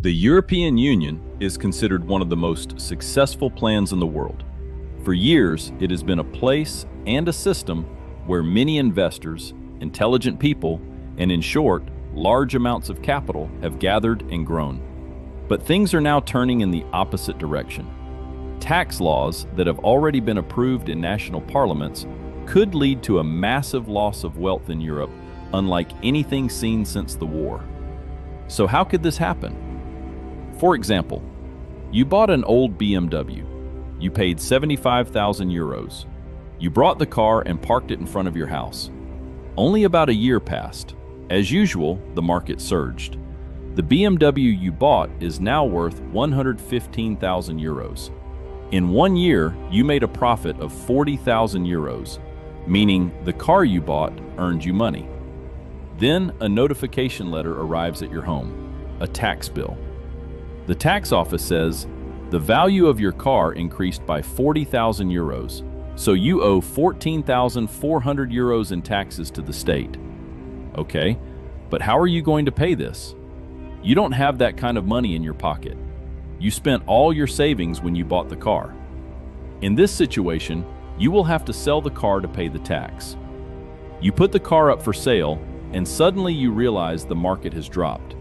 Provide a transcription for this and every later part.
The European Union is considered one of the most successful plans in the world. For years, it has been a place and a system where many investors, intelligent people, and in short, large amounts of capital have gathered and grown. But things are now turning in the opposite direction. Tax laws that have already been approved in national parliaments could lead to a massive loss of wealth in Europe, unlike anything seen since the war. So how could this happen? For example, you bought an old BMW. You paid 75,000 euros. You brought the car and parked it in front of your house. Only about a year passed. As usual, the market surged. The BMW you bought is now worth 115,000 euros. In 1 year, you made a profit of 40,000 euros, meaning the car you bought earned you money. Then a notification letter arrives at your home, a tax bill. The tax office says, the value of your car increased by 40,000 euros, so you owe 14,400 euros in taxes to the state. Okay, but how are you going to pay this? You don't have that kind of money in your pocket. You spent all your savings when you bought the car. In this situation, you will have to sell the car to pay the tax. You put the car up for sale, and suddenly you realize the market has dropped.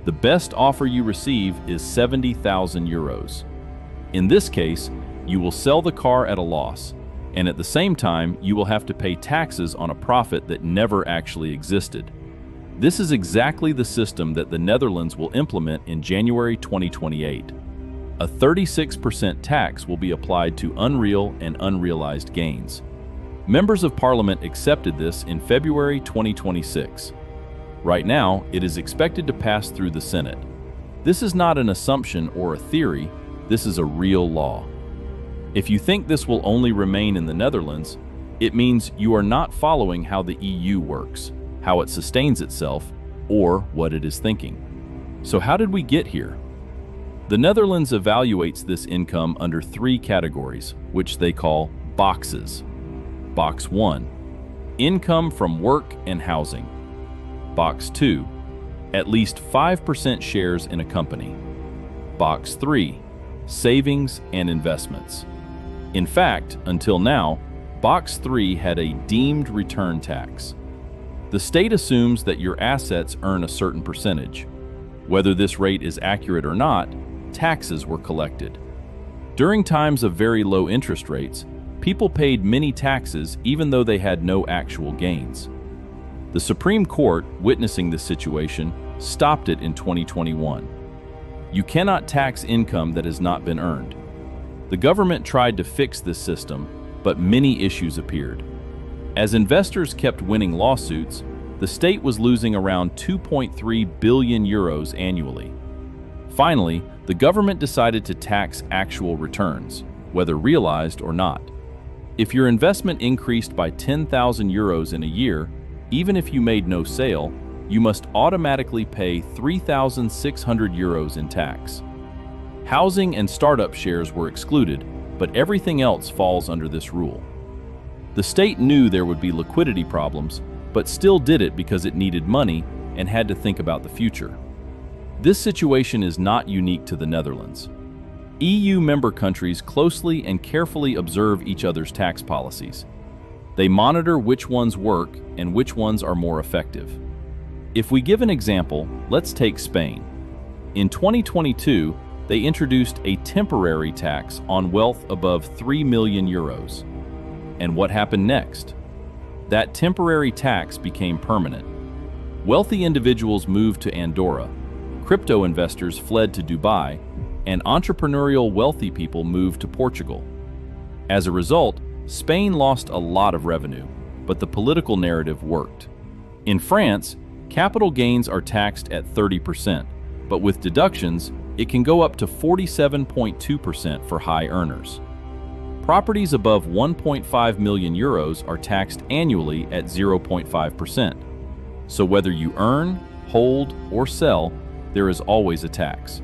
The best offer you receive is 70,000 euros. In this case, you will sell the car at a loss, and at the same time, you will have to pay taxes on a profit that never actually existed. This is exactly the system that the Netherlands will implement in January 2028. A 36% tax will be applied to unreal and unrealized gains. Members of Parliament accepted this in February 2026. Right now, it is expected to pass through the Senate. This is not an assumption or a theory, this is a real law. If you think this will only remain in the Netherlands, it means you are not following how the EU works, how it sustains itself, or what it is thinking. So how did we get here? The Netherlands evaluates this income under 3 categories, which they call boxes. Box 1, income from work and housing. Box 2, at least 5% shares in a company. Box 3, savings and investments. In fact, until now, Box 3 had a deemed return tax. The state assumes that your assets earn a certain percentage. Whether this rate is accurate or not, taxes were collected. During times of very low interest rates, people paid many taxes even though they had no actual gains. The Supreme Court, witnessing this situation, stopped it in 2021. You cannot tax income that has not been earned. The government tried to fix this system, but many issues appeared. As investors kept winning lawsuits, the state was losing around 2.3 billion euros annually. Finally, the government decided to tax actual returns, whether realized or not. If your investment increased by 10,000 euros in a year, even if you made no sale, you must automatically pay 3,600 euros in tax. Housing and startup shares were excluded, but everything else falls under this rule. The state knew there would be liquidity problems, but still did it because it needed money and had to think about the future. This situation is not unique to the Netherlands. EU member countries closely and carefully observe each other's tax policies. They monitor which ones work and which ones are more effective. If we give an example, let's take Spain. In 2022, they introduced a temporary tax on wealth above 3 million euros. And what happened next? That temporary tax became permanent. Wealthy individuals moved to Andorra, crypto investors fled to Dubai, and entrepreneurial wealthy people moved to Portugal. As a result, Spain lost a lot of revenue, but the political narrative worked. In France, capital gains are taxed at 30%, but with deductions, it can go up to 47.2% for high earners. Properties above 1.5 million euros are taxed annually at 0.5%. So whether you earn, hold, or sell, there is always a tax.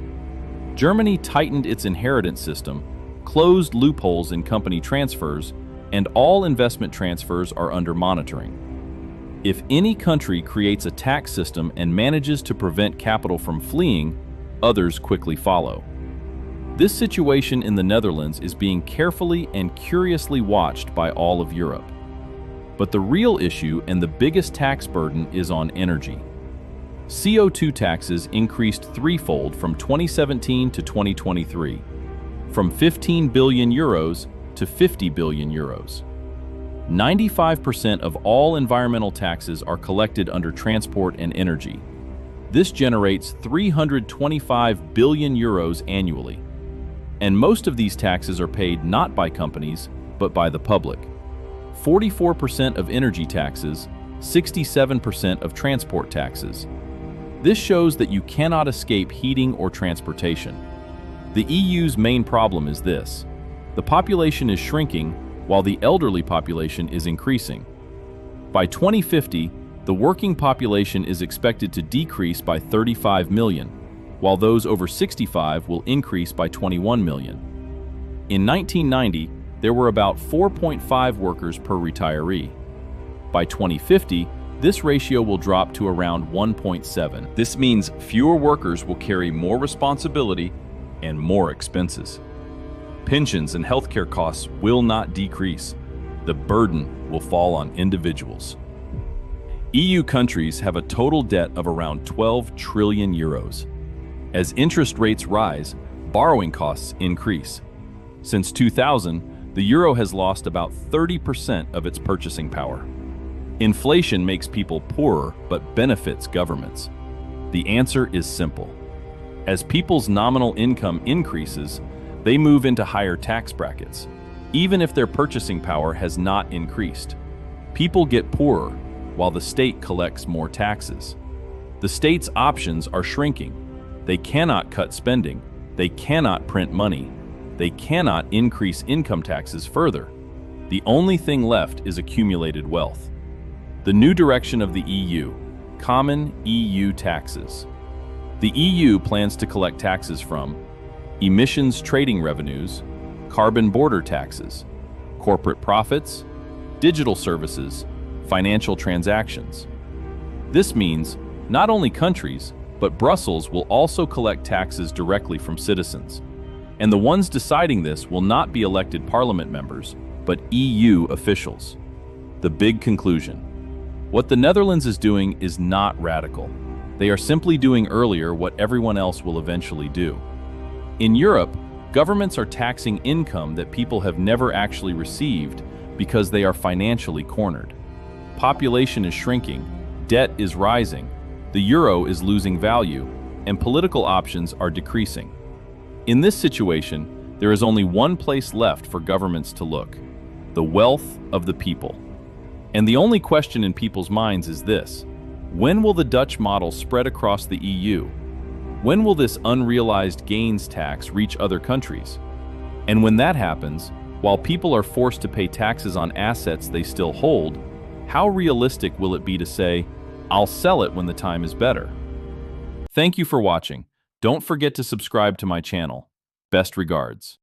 Germany tightened its inheritance system, closed loopholes in company transfers, and all investment transfers are under monitoring. If any country creates a tax system and manages to prevent capital from fleeing, Others quickly follow. This situation in the Netherlands is being carefully and curiously watched by all of Europe. But the real issue and the biggest tax burden is on energy. CO2 taxes increased threefold from 2017 to 2023, from 15 billion euros to 50 billion euros. 95% of all environmental taxes are collected under transport and energy. This generates 325 billion euros annually. And most of these taxes are paid not by companies, but by the public. 44% of energy taxes, 67% of transport taxes. This shows that you cannot escape heating or transportation. The EU's main problem is this: the population is shrinking while the elderly population is increasing. By 2050, the working population is expected to decrease by 35 million, while those over 65 will increase by 21 million. In 1990, there were about 4.5 workers per retiree. By 2050, this ratio will drop to around 1.7. This means fewer workers will carry more responsibility and more expenses. Pensions and healthcare costs will not decrease. The burden will fall on individuals. EU countries have a total debt of around 12 trillion euros. As interest rates rise, borrowing costs increase. Since 2000, the euro has lost about 30% of its purchasing power. Inflation makes people poorer but benefits governments. The answer is simple. As people's nominal income increases, they move into higher tax brackets, even if their purchasing power has not increased. People get poorer, while the state collects more taxes. The state's options are shrinking. They cannot cut spending. They cannot print money. They cannot increase income taxes further. The only thing left is accumulated wealth. The new direction of the EU: common EU taxes. The EU plans to collect taxes from emissions trading revenues, carbon border taxes, corporate profits, digital services, financial transactions. This means not only countries, but Brussels will also collect taxes directly from citizens. And the ones deciding this will not be elected parliament members, but EU officials. The big conclusion: what the Netherlands is doing is not radical. They are simply doing earlier what everyone else will eventually do. In Europe, governments are taxing income that people have never actually received because they are financially cornered. Population is shrinking, debt is rising, the euro is losing value, and political options are decreasing. In this situation, there is only one place left for governments to look: the wealth of the people. And the only question in people's minds is this: when will the Dutch model spread across the EU? When will this unrealized gains tax reach other countries? And when that happens, while people are forced to pay taxes on assets they still hold, how realistic will it be to say, "I'll sell it when the time is better"? Thank you for watching. Don't forget to subscribe to my channel. Best regards.